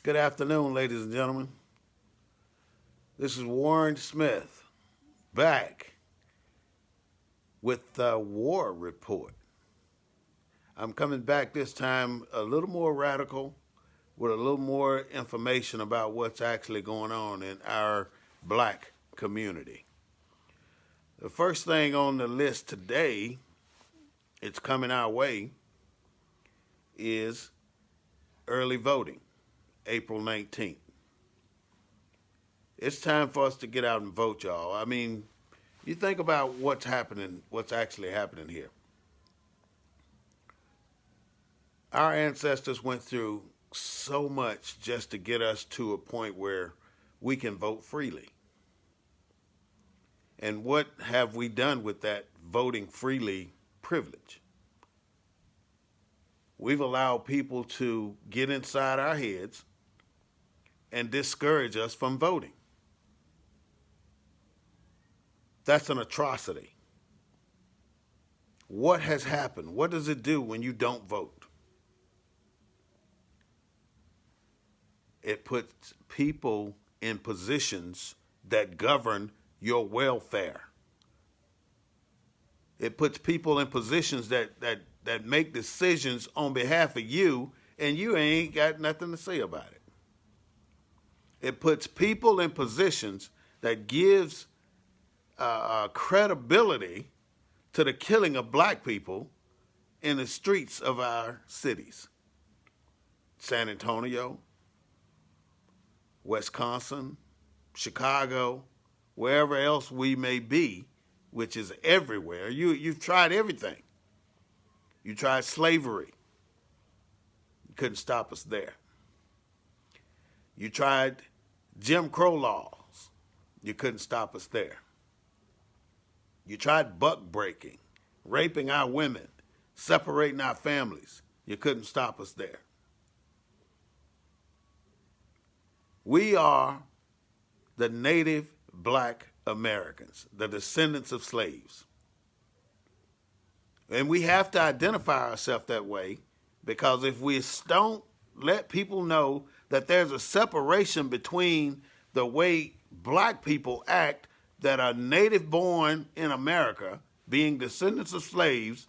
Good afternoon, ladies and gentlemen. This is Warren Smith back with the War Report. I'm coming back this time a little more radical with a little more information about what's actually going on in our black community. The first thing on the list today, it's coming our way, is early voting, April 19th. It's time for us to get out and vote, y'all. I mean, you think about what's actually happening here. Our ancestors went through so much just to get us to a point where we can vote freely. And what have we done with that voting freely privilege? We've allowed people to get inside our heads and discourage us from voting. That's an atrocity. What has happened? What does it do when you don't vote? It puts people in positions that govern your welfare. It puts people in positions that make decisions on behalf of you, and you ain't got nothing to say about it. It puts people in positions that gives credibility to the killing of black people in the streets of our cities. San Antonio, Wisconsin, Chicago, wherever else we may be, which is everywhere. You've tried everything. You tried slavery. You couldn't stop us there. You tried Jim Crow laws. You couldn't stop us there. You tried buck breaking, raping our women, separating our families. You couldn't stop us there. We are the native black Americans, the descendants of slaves. And we have to identify ourselves that way, because if we don't let people know that there's a separation between the way black people act that are native born in America, being descendants of slaves,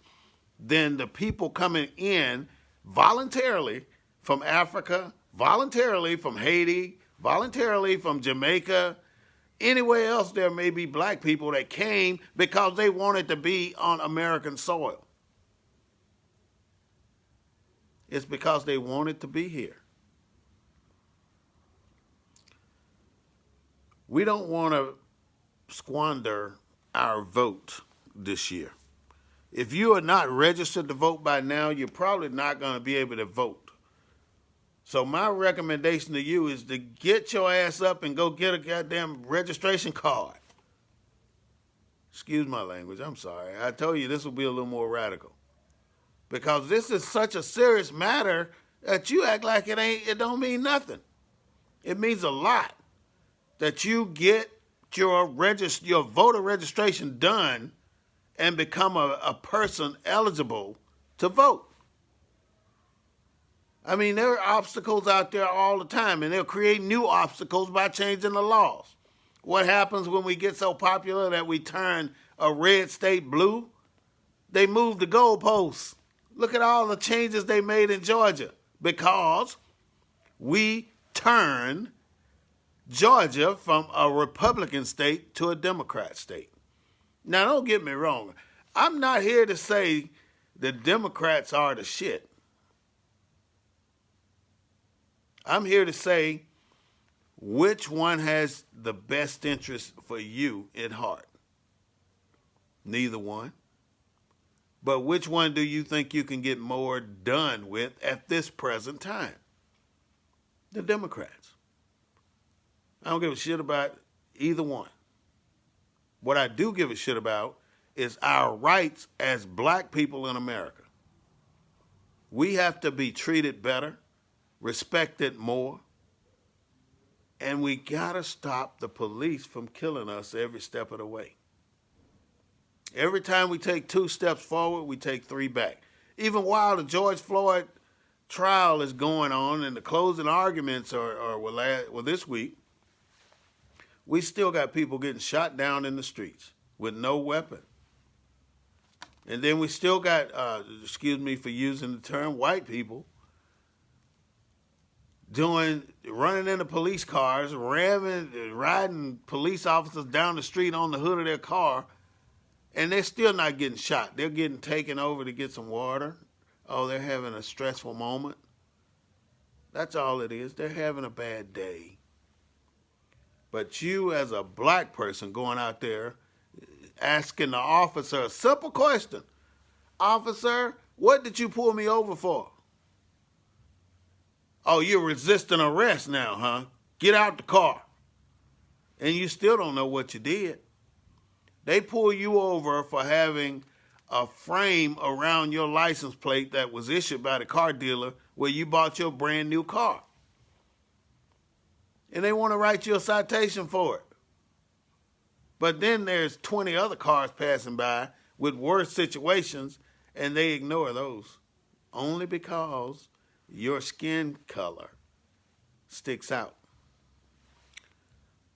then the people coming in voluntarily from Africa, voluntarily from Haiti, voluntarily from Jamaica, anywhere else there may be black people that came because they wanted to be on American soil. It's because they wanted to be here. We don't want to squander our vote this year. If you are not registered to vote by now, you're probably not going to be able to vote. So my recommendation to you is to get your ass up and go get a goddamn registration card. Excuse my language, I'm sorry. I told you this will be a little more radical. Because this is such a serious matter that you act like it don't mean nothing. It means a lot that you get your voter registration done and become a person eligible to vote. I mean, there are obstacles out there all the time, and they'll create new obstacles by changing the laws. What happens when we get so popular that we turn a red state blue? They move the goalposts. Look at all the changes they made in Georgia because we turned Georgia from a Republican state to a Democrat state. Now, don't get me wrong. I'm not here to say the Democrats are the shit. I'm here to say which one has the best interest for you at heart. Neither one. But which one do you think you can get more done with at this present time? The Democrats. I don't give a shit about either one. What I do give a shit about is our rights as black people in America. We have to be treated better, respected more, and we gotta stop the police from killing us every step of the way. Every time we take 2 steps forward, we take 3 back. Even while the George Floyd trial is going on and the closing arguments well, this week, we still got people getting shot down in the streets with no weapon. And then we still got, excuse me for using the term, white people running into police cars, riding police officers down the street on the hood of their car, and they're still not getting shot. They're getting taken over to get some water. Oh, they're having a stressful moment. That's all it is. They're having a bad day. But you, as a black person, going out there asking the officer a simple question: Officer, what did you pull me over for? Oh, you're resisting arrest now, huh? Get out the car. And you still don't know what you did. They pull you over for having a frame around your license plate that was issued by the car dealer where you bought your brand new car. And they want to write you a citation for it. But then there's 20 other cars passing by with worse situations, and they ignore those only because your skin color sticks out.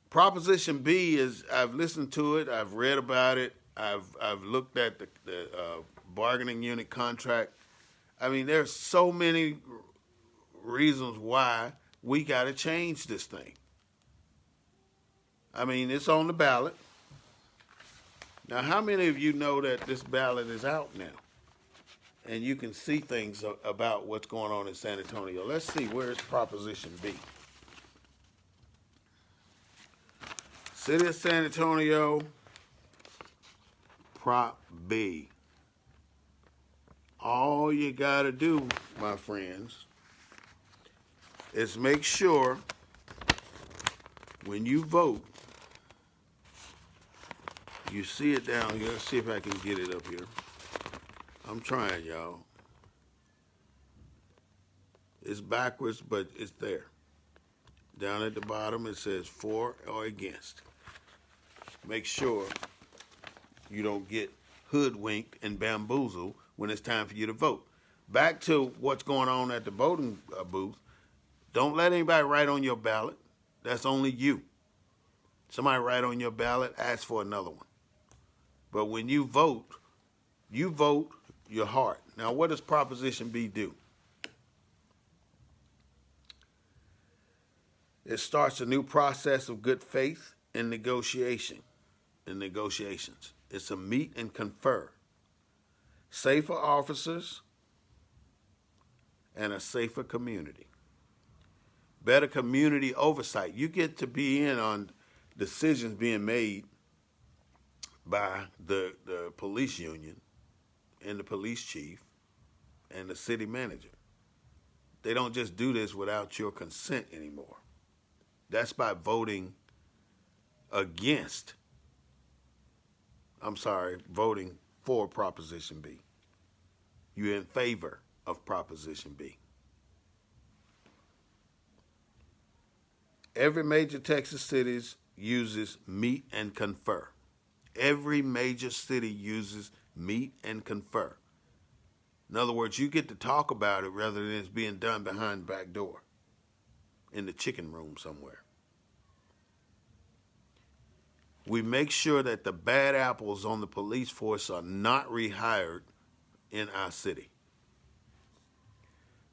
Proposition B is, I've listened to it, I've read about it, I've looked at the bargaining unit contract. I mean, there's so many reasons why we got to change this thing. I mean, it's on the ballot. Now, how many of you know that this ballot is out now? And you can see things about what's going on in San Antonio. Let's see, where's Proposition B? City of San Antonio, Prop B. All you gotta do, my friends, is make sure when you vote, you see it down here. Let's see if I can get it up here. I'm trying, y'all. It's backwards, but it's there. Down at the bottom, it says for or against. Make sure you don't get hoodwinked and bamboozled when it's time for you to vote. Back to what's going on at the voting booth. Don't let anybody write on your ballot. That's only you. Somebody write on your ballot, ask for another one. But when you vote your heart. Now, what does Proposition B do? It starts a new process of good faith and negotiations. It's a meet and confer. Safer officers and a safer community. Better community oversight. You get to be in on decisions being made by the police union and the police chief and the city manager. They don't just do this without your consent anymore. That's by voting voting for Proposition B. You're in favor of Proposition B. Every major Texas city uses meet and confer. Every major city uses meet and confer. In other words, you get to talk about it rather than it's being done behind the back door in the chicken room somewhere. We make sure that the bad apples on the police force are not rehired in our city.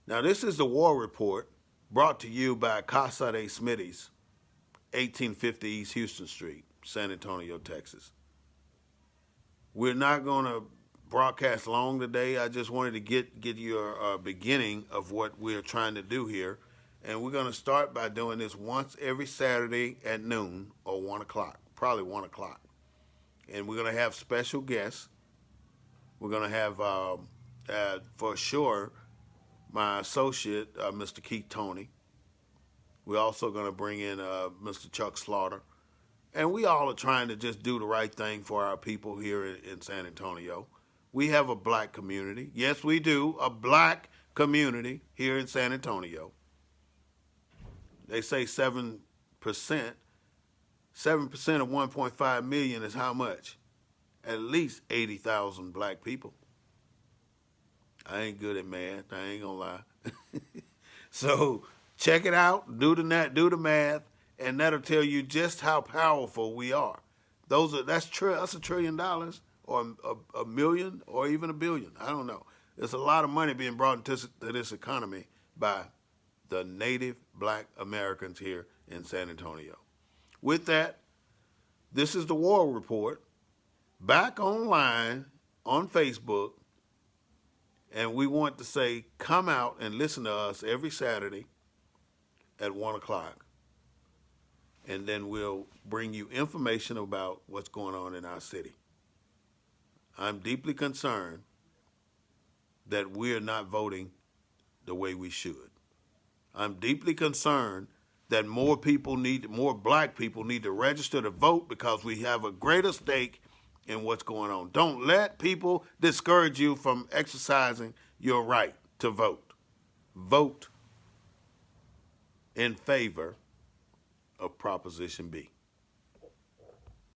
Now, this is the war report brought to you by Casa de Smitty's, 1850 East Houston Street, San Antonio, Texas. We're not going to broadcast long today. I just wanted to get your beginning of what we're trying to do here. And we're going to start by doing this once every Saturday at noon or 1 o'clock, probably 1 o'clock. And we're going to have special guests. We're going to have, for sure, my associate, Mr. Keith Toney. We're also going to bring in Mr. Chuck Slaughter. And we all are trying to just do the right thing for our people here in San Antonio. We have a black community. Yes, we do. A black community here in San Antonio. They say 7%. 7% of 1.5 million is how much? At least 80,000 black people. I ain't good at math. I ain't gonna lie. So check it out. Do the math, and that'll tell you just how powerful we are. That's $1 trillion, or a million, or even a billion. I don't know. There's a lot of money being brought into this economy by the native black Americans here in San Antonio. With that, this is the War Report, back online on Facebook, and we want to say come out and listen to us every Saturday at 1 o'clock, and then we'll bring you information about what's going on in our city. I'm deeply concerned that we're not voting the way we should. I'm deeply concerned that more black people need to register to vote because we have a greater stake in what's going on. Don't let people discourage you from exercising your right to vote. Vote in favor of Proposition B.